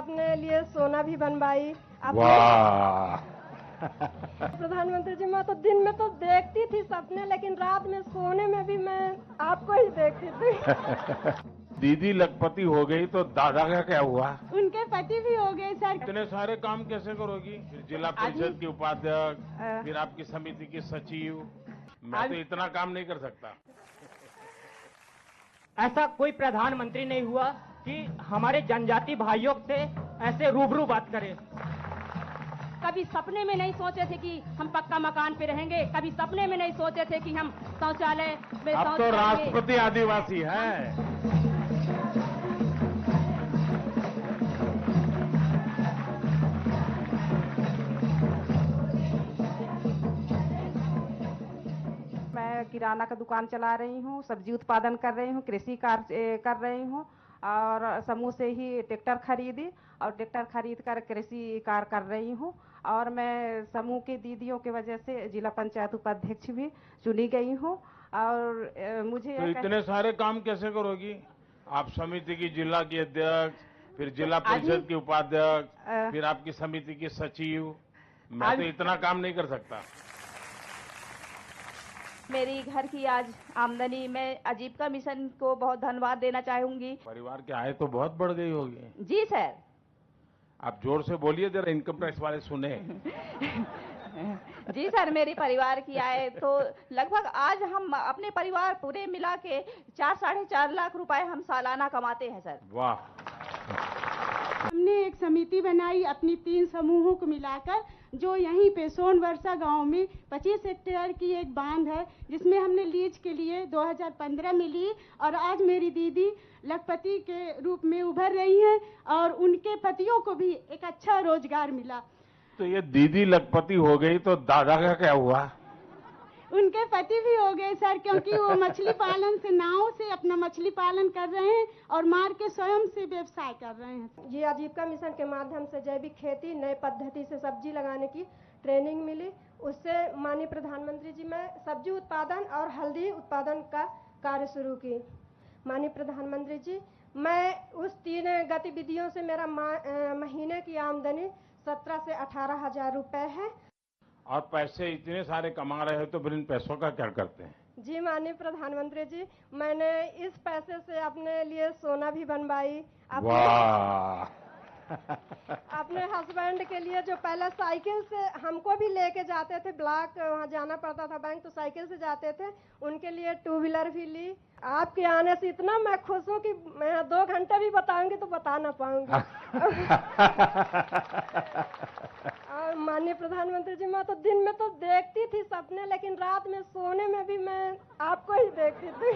अपने लिए सोना भी बनवाई। वाह। प्रधानमंत्री जी, मैं तो दिन में तो देखती थी सपने, लेकिन रात में सोने में भी मैं आपको ही देखती थी। दीदी लखपति हो गई तो दादा का क्या हुआ? उनके पति भी हो गए सर। इतने सारे काम कैसे करोगी? फिर जिला परिषद की उपाध्यक्ष, फिर आपकी समिति की सचिव। मैं तो इतना काम नहीं कर सकता। ऐसा कोई प्रधानमंत्री नहीं हुआ कि हमारे जनजाति भाइयों से ऐसे रूबरू बात करे। कभी सपने में नहीं सोचे थे कि हम पक्का मकान पे रहेंगे, कभी सपने में नहीं सोचे थे कि हम शौचालय में अब तो राष्ट्रपति आदिवासी है। मैं किराना का दुकान चला रही हूँ, सब्जी उत्पादन कर रही हूँ, कृषि कार्य कर रही हूँ और समूह से ही ट्रैक्टर खरीदी और ट्रैक्टर खरीद कर कृषि कार्य कर रही हूँ। और मैं समूह की दीदियों की वजह से जिला पंचायत उपाध्यक्ष भी चुनी गई हूँ। और मुझे तो इतने सारे काम कैसे करोगी? आप समिति की जिला की अध्यक्ष, फिर जिला परिषद की उपाध्यक्ष, फिर आपकी समिति की सचिव। मैं तो इतना काम नहीं कर सकता। मेरी घर की आज आमदनी, मैं आजीविका मिशन को बहुत धन्यवाद देना चाहूंगी। परिवार की आय तो बहुत बढ़ गई होगी। जी सर। आप जोर से बोलिए, जरा इनकम टैक्स वाले सुने। जी सर, मेरी परिवार की आय तो लगभग आज हम अपने परिवार पूरे मिला के 4-4.5 लाख रुपए हम सालाना कमाते हैं सर। वाह। हमने एक समिति बनाई अपनी 3 समूहों को मिलाकर, जो यहीं पे सोनवर्षा गांव में 25 हेक्टेयर की एक बांध है, जिसमें हमने लीज के लिए 2015 में ली। और आज मेरी दीदी लखपति के रूप में उभर रही हैं और उनके पतियों को भी एक अच्छा रोजगार मिला। तो ये दीदी लखपति हो गई तो दादा का क्या हुआ? उनके पति भी हो गए सर, क्योंकि वो मछली पालन से, नाव से अपना मछली पालन कर रहे हैं और मार के स्वयं से व्यवसाय कर रहे हैं। ये आजीविका मिशन के माध्यम से जैविक खेती, नए पद्धति से सब्जी लगाने की ट्रेनिंग मिली। उससे माननीय प्रधानमंत्री जी, मैं सब्जी उत्पादन और हल्दी उत्पादन का कार्य शुरू की। माननीय प्रधानमंत्री जी, मैं उस 3 गतिविधियों से मेरा महीने की आमदनी 17 से 18 हजार रुपए है। और पैसे इतने सारे कमा रहे हो तो फिर इन पैसों का क्या करते हैं? जी माननीय प्रधानमंत्री जी, मैंने इस पैसे से अपने लिए सोना भी बनवाई। वाह। अपने हस्बैंड के लिए, जो पहले साइकिल से हमको भी लेके जाते थे, ब्लॉक वहाँ जाना पड़ता था बैंक, तो साइकिल से जाते थे, उनके लिए 2 व्हीलर भी ली। आपके आने से इतना मैं खुश हूँ कि मैं 2 घंटे भी बताऊंगी तो बता ना पाऊंगी। और माननीय प्रधानमंत्री जी, मैं तो दिन में तो देखती थी सपने, लेकिन रात में सोने में भी मैं आपको ही देखती थी।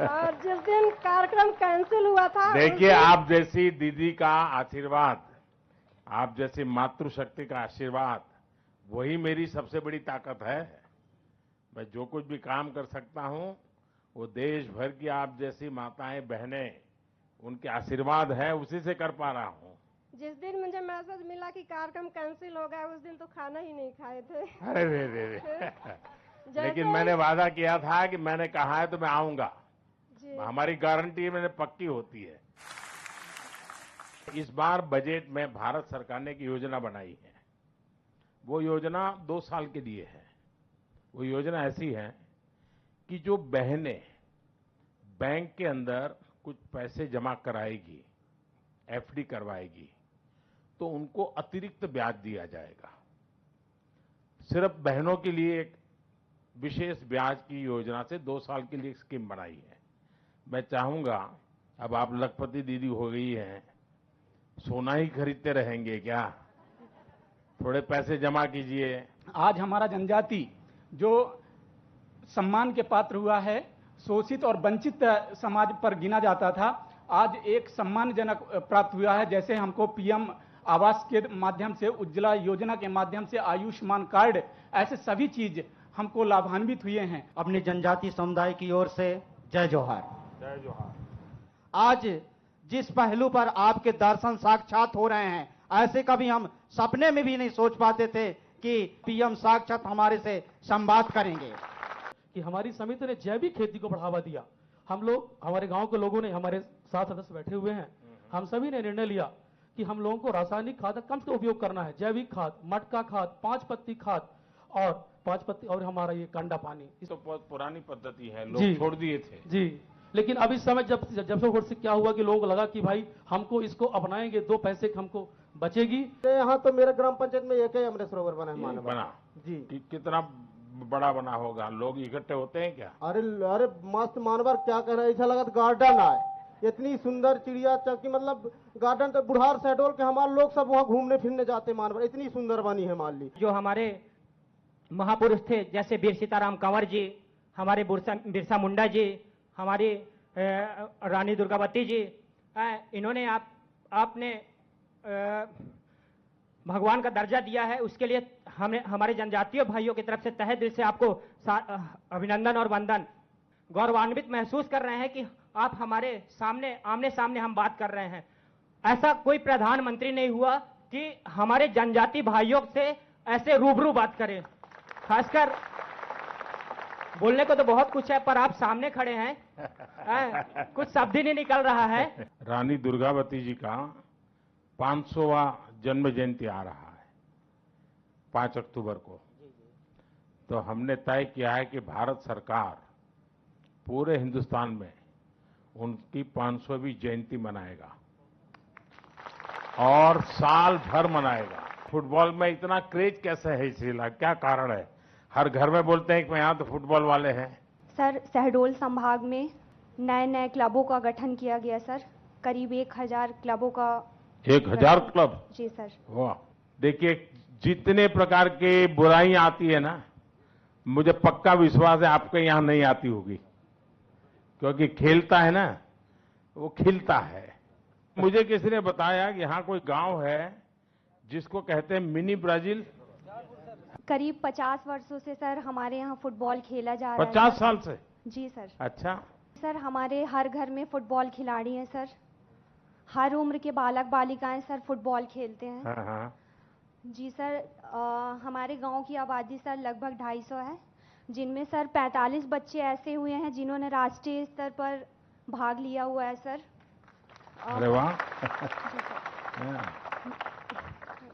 और जिस दिन कार्यक्रम कैंसिल हुआ था, देखिए, आप जैसी दीदी का आशीर्वाद, आप जैसी मातृशक्ति का आशीर्वाद, वही मेरी सबसे बड़ी ताकत है। मैं जो कुछ भी काम कर सकता हूँ वो देश भर की आप जैसी माताएं, बहनें, उनके आशीर्वाद है, उसी से कर पा रहा हूँ। जिस दिन मुझे मैसेज मिला कि कार्यक्रम कैंसिल हो गया, उस दिन तो खाना ही नहीं खाए थे। अरे लेकिन मैंने वादा किया था कि मैंने कहा है तो मैं आऊंगा। हमारी गारंटी मैंने पक्की होती है। इस बार बजट में भारत सरकार ने एक योजना बनाई है। वो योजना 2 साल के लिए है। वो योजना ऐसी है कि जो बहनें बैंक के अंदर कुछ पैसे जमा कराएगी, एफडी करवाएगी, तो उनको अतिरिक्त ब्याज दिया जाएगा। सिर्फ बहनों के लिए एक विशेष ब्याज की योजना से 2 साल के लिए एक स्कीम बनाई है। मैं चाहूंगा, अब आप लखपति दीदी हो गई हैं, सोना ही खरीदते रहेंगे क्या? थोड़े पैसे जमा कीजिए। आज हमारा जनजाति जो सम्मान के पात्र हुआ है, शोषित और वंचित समाज पर गिना जाता था, आज एक सम्मानजनक प्राप्त हुआ है। जैसे हमको पीएम आवास के माध्यम से, उज्ज्वला योजना के माध्यम से, आयुष्मान कार्ड, ऐसे सभी चीज हमको लाभान्वित हुए हैं। अपनी जनजाति समुदाय की ओर से जय जोहार। जय जोहार। आज जिस पहलू पर आपके दर्शन साक्षात हो रहे हैं, ऐसे कभी हम सपने में भी नहीं सोच पाते थे कि पीएम साक्षात हमारे से संवाद करेंगे। कि हमारी समिति ने जैविक खेती को बढ़ावा दिया। हम लोग, हमारे गांव के लोगों ने, हमारे साथ सदस्य बैठे हुए हैं, हम सभी ने निर्णय लिया कि हम लोगों को रासायनिक खाद कम से उपयोग करना है। जैविक खाद, मटका खाद, 5 पत्ती खाद और 5 पत्ती और हमारा ये कांडा पानी। तो बहुत पुरानी पद्धति है, जी। लोग छोड़ दिए थे जी, लेकिन अब इस समय जब से क्या हुआ कि लोगों को लगा कि भाई हमको इसको अपनाएंगे, 2 पैसे हमको बचेगी। यहाँ तो मेरे ग्राम पंचायत में एक ही अमृत सरोवर बना है मानव बना जी। कितना बड़ा बना होगा, लोग इकट्ठे होते हैं क्या? अरे मस्त मानवर, क्या कह रहे हैं, ऐसा लगा गार्डन आए, इतनी सुंदर चिड़िया चौकी, मतलब गार्डन तो बुढ़ार शहडोल के हमारे लोग सब वहाँ घूमने फिरने जाते मानवर, इतनी सुंदर बनी है मान ली। जो हमारे महापुरुष थे जैसे वीर सीताराम कंवर जी, हमारे बिरसा मुंडा जी, हमारी रानी दुर्गावती जी, इन्होंने आपने भगवान का दर्जा दिया है, उसके लिए हमें हमारे जनजातीय भाइयों की तरफ से तहे दिल से आपको अभिनंदन और वंदन। गौरवान्वित महसूस कर रहे हैं कि आप हमारे सामने आमने सामने हम बात कर रहे हैं। ऐसा कोई प्रधानमंत्री नहीं हुआ कि हमारे जनजाति भाइयों से ऐसे रूबरू बात करें। खासकर बोलने को तो बहुत कुछ है, पर आप सामने खड़े हैं, कुछ शब्द ही नहीं निकल रहा है। रानी दुर्गावती जी का 500वां जन्म जयंती आ रहा है 5 अक्टूबर को। तो हमने तय किया है कि भारत सरकार पूरे हिंदुस्तान में उनकी 500वीं जयंती मनाएगा और साल भर मनाएगा। फुटबॉल में इतना क्रेज कैसे है इसीलिए, क्या कारण है? हर घर में बोलते हैं कि यहाँ तो फुटबॉल वाले हैं। सर, शहडोल संभाग में नए क्लबों का गठन किया गया सर, करीब 1000 क्लबों का। 1000 क्लब? जी सर। वाह, देखिए जितने प्रकार के बुराइयां आती है ना, मुझे पक्का विश्वास है आपके यहाँ नहीं आती होगी, क्योंकि खेलता है ना वो खिलता है। मुझे किसी ने बताया कि यहाँ कोई गांव है जिसको कहते हैं मिनी ब्राजील। करीब 50 वर्षों से सर हमारे यहाँ फुटबॉल खेला जा रहा है। 50 साल से? जी सर। अच्छा सर, हमारे हर घर में फुटबॉल खिलाड़ी हैं सर, हर उम्र के बालक बालिकाएं सर फुटबॉल खेलते हैं। हाँ हाँ। जी सर, हमारे गांव की आबादी सर लगभग 250 है, जिनमें सर 45 बच्चे ऐसे हुए हैं जिन्होंने राष्ट्रीय स्तर पर भाग लिया हुआ है सर। अरे वाह।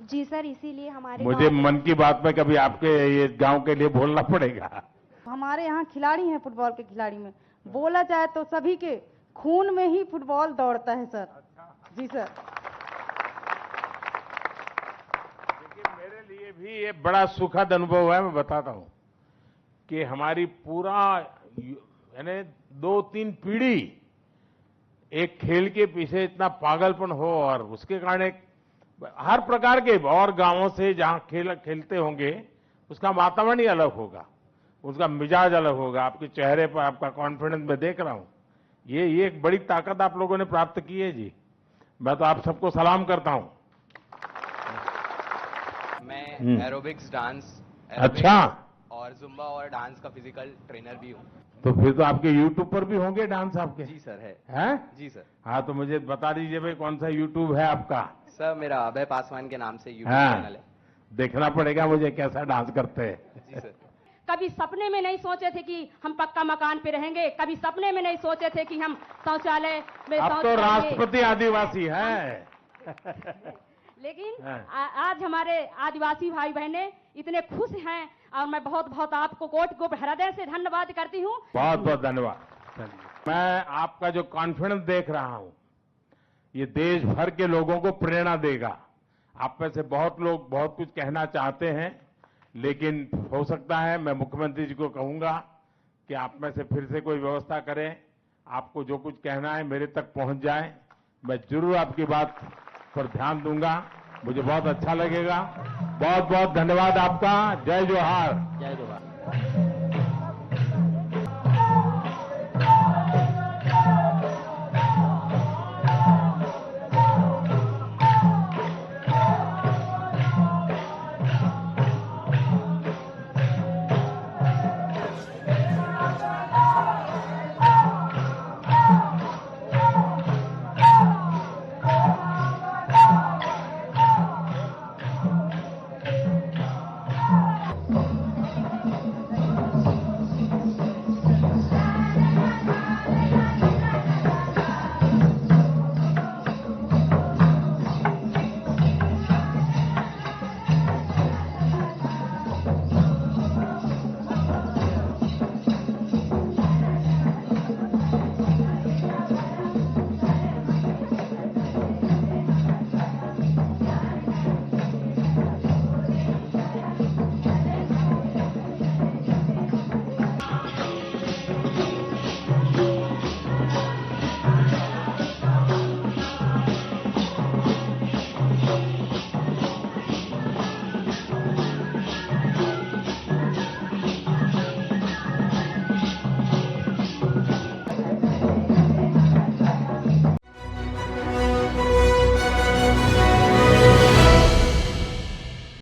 जी सर, इसीलिए हमारे मुझे मन की बात में कभी आपके ये गांव के लिए बोलना पड़ेगा। हमारे यहाँ खिलाड़ी हैं, फुटबॉल के खिलाड़ी में बोला जाए तो सभी के खून में ही फुटबॉल दौड़ता है सर। जी सर। देखिए मेरे लिए भी ये बड़ा सुखद अनुभव है, मैं बताता हूँ कि हमारी पूरा यानी 2-3 पीढ़ी एक खेल के पीछे इतना पागलपन हो, और उसके कारण हर प्रकार के और गांवों से जहां खेलते होंगे उसका वातावरण ही अलग होगा, उसका मिजाज अलग होगा, आपके चेहरे पर आपका कॉन्फिडेंस मैं देख रहा हूं। ये एक बड़ी ताकत आप लोगों ने प्राप्त की है जी, मैं तो आप सबको सलाम करता हूं। मैं एरोबिक्स, डांस, अच्छा, और जुम्बा और डांस का फिजिकल ट्रेनर भी हूँ। तो फिर तो आपके यूट्यूब पर भी होंगे डांस आपके? जी सर, है। हैं? जी सर। हाँ, तो मुझे बता दीजिए भाई कौन सा यूट्यूब है आपका? सर, मेरा अभय पासवान के नाम से यूट्यूब हाँ, चैनल है। देखना पड़ेगा मुझे कैसा डांस करते हैं। जी सर। कभी सपने में नहीं सोचे थे कि हम पक्का मकान पे रहेंगे, कभी सपने में नहीं सोचे थे कि हम शौचालय में अब तो राष्ट्रपति आदिवासी है। लेकिन आज हमारे आदिवासी भाई बहनें इतने खुश हैं, और मैं बहुत बहुत आपको कोटि हृदय से धन्यवाद करती हूँ। बहुत बहुत धन्यवाद। मैं आपका जो कॉन्फिडेंस देख रहा हूँ ये देश भर के लोगों को प्रेरणा देगा। आप में से बहुत लोग बहुत कुछ कहना चाहते हैं, लेकिन हो सकता है मैं मुख्यमंत्री जी को कहूंगा कि आप में से फिर से कोई व्यवस्था करें, आपको जो कुछ कहना है मेरे तक पहुंच जाए, मैं जरूर आपकी बात पर ध्यान दूंगा, मुझे बहुत अच्छा लगेगा। बहुत बहुत धन्यवाद आपका। जय जोहार। जय जोहार।